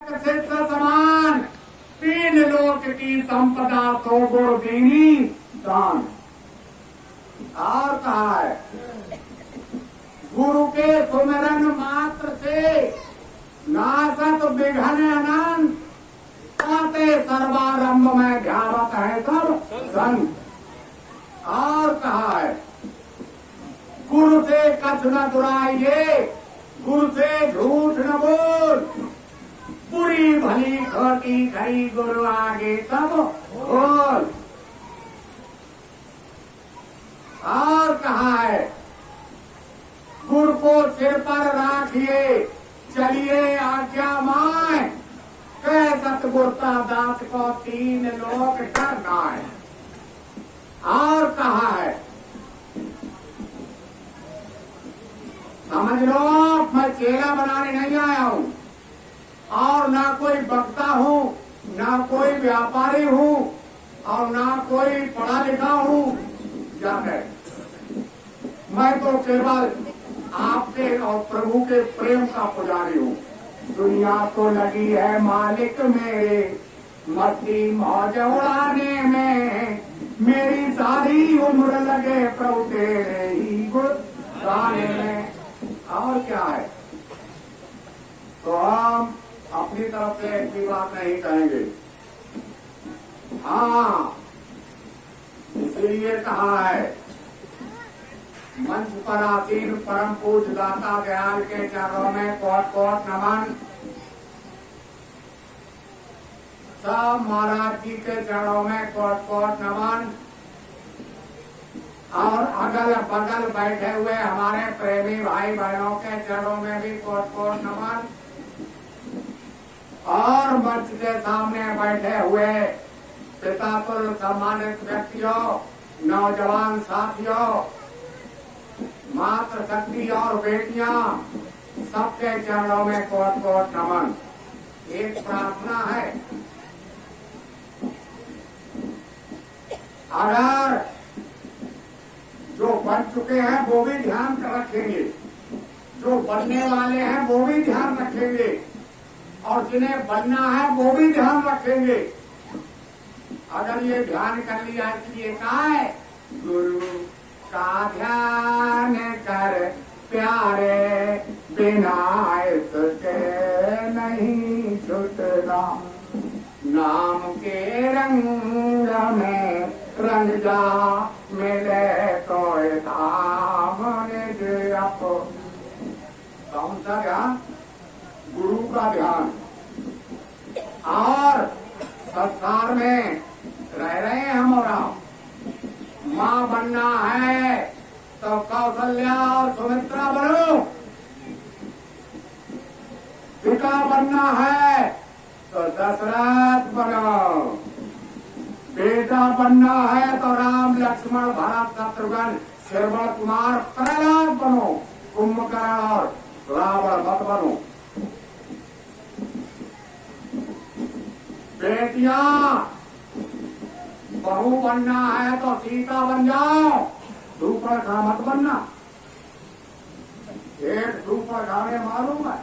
क्षेत्र समान, तीन लोक की संपदा सो गुण दीनी दान। और कहा है गुरु के सुमिरन मात्र से नासत विघन अनंत, ताते सर्वारंभ में ध्यावत है सब संत। और कहा है गुरु से कछ न दुराइए, गुरु से झूठ न बोल, बुरी भली खोटी खरी गुरु आगे सब बोल। और कहा है गुरु को सिर पर राखिए, चलिए आज्ञा माए, कह सतगुरता दास को तीन लोक करना है। और कहा है समझ लो मैं चेला बनाने नहीं आया हूं, और ना कोई वक्ता हूं, ना कोई व्यापारी हूं, और ना कोई पढ़ा लिखा हूं। जाने मैं तो केवल आपके और प्रभु के प्रेम का पुजारी हूं। दुनिया तो लगी है मालिक मेरे, मस्ती मौज उड़ाने में, मेरी सारी उम्र लगे प्रभु तेरे ही गुण गाने में। और क्या है, तो हम अपनी तरफ से एक भी बात नहीं कहेंगे। हाँ, इसलिए कहा है मंच पर आसीन परम पूज्य दाता दयाल के चरणों में कोट कोट नमन। सब महाराज जी के चरणों में कोट कोट नमन। और अगल बगल बैठे हुए हमारे प्रेमी भाई बहनों के चरणों में भी कोट कोट नमन। और मंच के सामने बैठे हुए पिता तुल्य सम्मानित व्यक्तियों, नौजवान साथियों, मातृ शक्ति और बेटियां, सबके चरणों में कोट कोट नमन। एक प्रार्थना है, अगर जो बन चुके हैं वो भी ध्यान रखेंगे, जो बनने वाले हैं वो भी ध्यान रखेंगे, और जिन्हें बनना है वो भी ध्यान रखेंगे। अगर ये ध्यान कर लिया, इसलिए कहा है गुरु का ध्यान कर प्यारे, बिना इसके नहीं छूटना, नाम के रंग में रंग जा, मिले तो धाम निज अपो। कौन सा ध्यान? गुरु का ध्यान। और संसार में रह रहे हैं हम, और माँ बनना है तो कौशल्या और सुमित्रा बनो, पिता बनना है तो दशरथ बनो, बेटा बनना है तो राम लक्ष्मण भरत शत्रुघ्न श्रवण कुमार प्रहलाद बनो, कुंभकर्ण और रावण मत बनो। बेटियां बहू बनना है तो सीता बन जाओ, सूर्पणखा मत बनना। एक सूर्पणखा में मालूम है,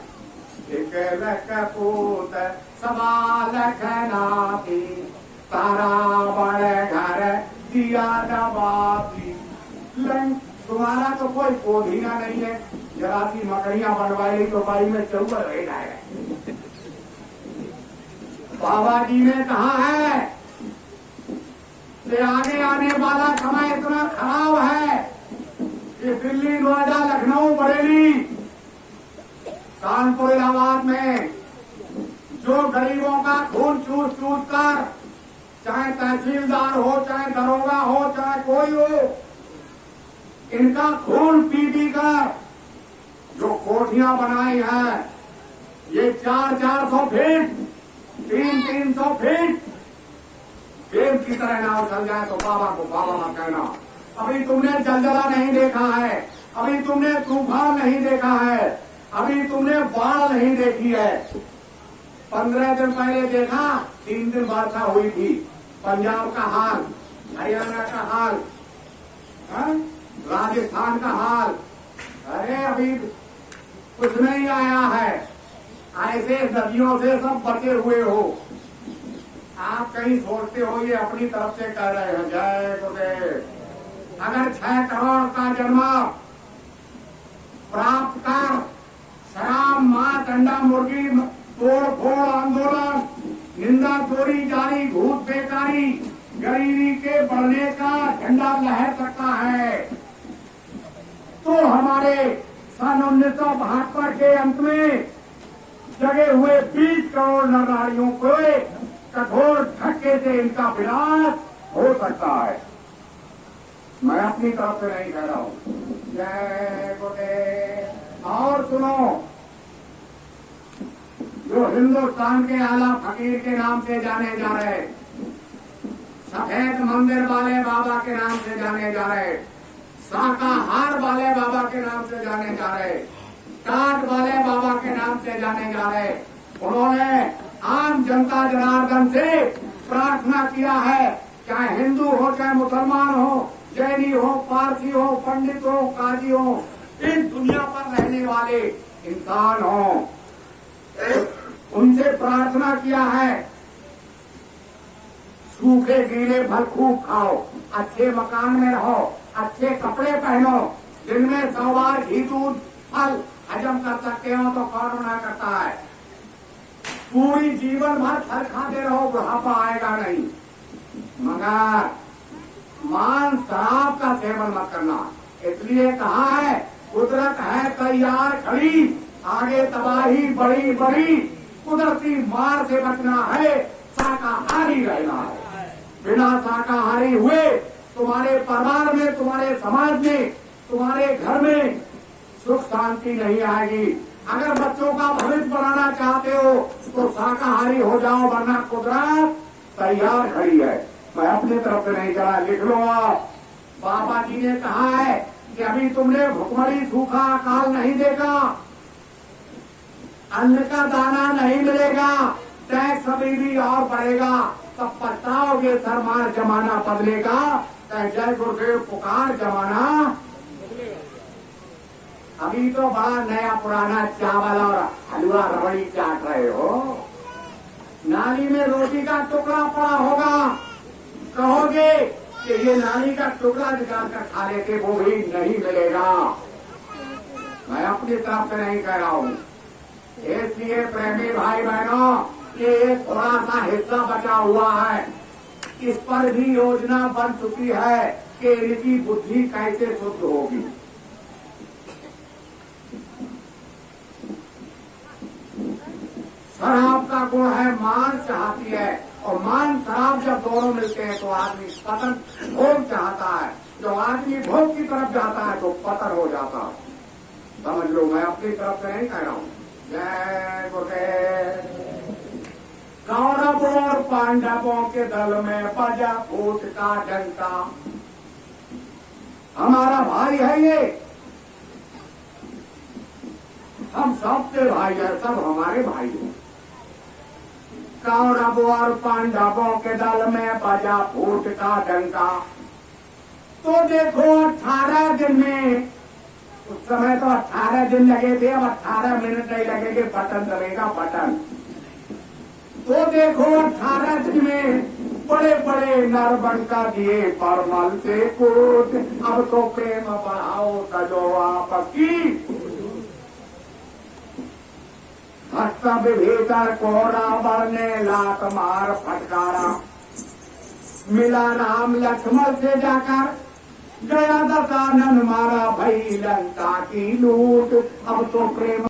एक लखपूत सवा लखनाती, तारा बड़े घर दिया दबाती। तुम्हारा तो कोई पोधीना नहीं है, जरा सी मकड़ियां बनवाई तो बाई में चौबल रह जाएगा। बाबा जी ने कहा है कि आगे आने वाला समय इतना खराब है कि दिल्ली, नोएडा, लखनऊ, बरेली, कानपुर, इलाहाबाद में जो गरीबों का खून चूस चूस कर, चाहे तहसीलदार हो, चाहे दरोगा हो, चाहे कोई हो, इनका खून पी पी कर जो कोठियां बनाई हैं, ये 400-400 फीट, 300-300 फीट, देव की तरह नाव चल जाए तो बाबा को बाबा मत कहना। अभी तुमने जलजला नहीं देखा है, अभी तुमने तूफान नहीं देखा है, अभी तुमने बाढ़ नहीं देखी है। 15 दिन पहले देखा, 3 दिन वर्षा हुई थी। पंजाब का हाल, हरियाणा का हाल, राजस्थान का हाल, अरे अभी कुछ नहीं आया है। ऐसे नदियों से सब बचे हुए हो। आप कहीं सोचते हो ये अपनी तरफ से कह रहे हैं जय गुरुदेव। अगर 6 करोड़ का जन्म प्राप्त कर शराब मांस अंडा मुर्गी तोड़ फोड़ आंदोलन निंदा चोरी जारी घूस बेकारी गरीबी के बढ़ने का झंडा लहर सकता है, तो हमारे सन 1972 के अंत में जगे हुए 20 करोड़ नर नारियों को कठोर धक्के से इनका विनाश हो सकता है। मैं अपनी तरफ से नहीं कह रहा हूं। जय गुरुदेव। और सुनो, जो हिंदुस्तान के आला फकीर के नाम से जाने जा रहे, सफेद मंदिर वाले बाबा के नाम से जाने जा रहे, शाकाहार वाले बाबा के नाम से जाने जा रहे, टाट वाले बाबा के नाम से जाने जा रहे, उन्होंने आम जनता जनार्दन से प्रार्थना किया है, चाहे हिंदू हो चाहे मुसलमान हो, जैनी हो, पारसी हो, पंडित हो, काजी हो, इस दुनिया पर रहने वाले इंसान हो, उनसे प्रार्थना किया है सूखे गीले फल खूब खाओ, अच्छे मकान में रहो, अच्छे कपड़े पहनो, दिन में 100 बार घी दूध फल हजम कर सकते हो तो कौन मना करता है। पूरी जीवन भर फल खाते रहो, बुढ़ापा आएगा नहीं, मगर मांस शराब का सेवन मत करना। इसलिए कहा है कुदरत है तैयार खड़ी, आगे तबाही बड़ी बड़ी, कुदरती मार से बचना है, शाकाहारी रहना है। बिना शाकाहारी हुए तुम्हारे परिवार में, तुम्हारे समाज में, तुम्हारे घर में सुख शांति नहीं आएगी। अगर बच्चों का भविष्य बनाना चाहते हो तो शाकाहारी हो जाओ, वरना कुदरत तैयार खड़ी है। मैं अपनी तरफ से नहीं कहा, लिख लो आप। बाबा जी ने कहा है कि अभी तुमने भुखमरी सूखा अकाल नहीं देखा, अन्न का दाना नहीं मिलेगा, टैक्स अभी भी और बढ़ेगा, तब पछताओगे, सरमार जमाना बदलेगा। जय गुरुदेव पुकार जमाना अभी तो बड़ा नया पुराना चावल और हलवा रबड़ी चाट रहे हो, नाली में रोटी का टुकड़ा पड़ा होगा, कहोगे कि ये नाली का टुकड़ा निकाल कर खा लेते, वो भी नहीं मिलेगा। मैं अपनी तरफ से नहीं कह रहा हूँ। इसलिए प्रेमी भाई बहनों, ये थोड़ा सा हिस्सा बचा हुआ है, इस पर भी योजना बन चुकी है कि इनकी बुद्धि कैसे शुद्ध होगी। शराब का गुण है मान चाहती है, और मान शराब जब दोनों मिलते हैं तो आदमी पतन भोग चाहता है। जब आदमी भोग की तरफ जाता है तो पतन हो जाता है। समझ लो, मैं अपनी तरफ से नहीं कह रहा हूँ। जय गुरुदेव। कौरवों और पांडवों के दल में बजा फूट का डंका, हमारा भाई है ये, हम सबके भाई है, सब हमारे भाई हैं। कौरवों और पांडवों के दल में बजा फूट का डंका, तो देखो 18 दिन में, उस समय तो 18 दिन लगे थे, अब 18 मिनट नहीं लगेंगे, बटन दबेगा बटन। तो देखो 18 दिन में बड़े बड़े नर बनका दिए परमल से कूद, अब तो प्रेम बढ़ाओ तजो आपस की। हस्त विभीषण को रावण ने लात मार फटकारा, मिला राम लक्ष्मण से जाकर, गया दशानन मारा भई लंका की लूट, अब तो प्रेम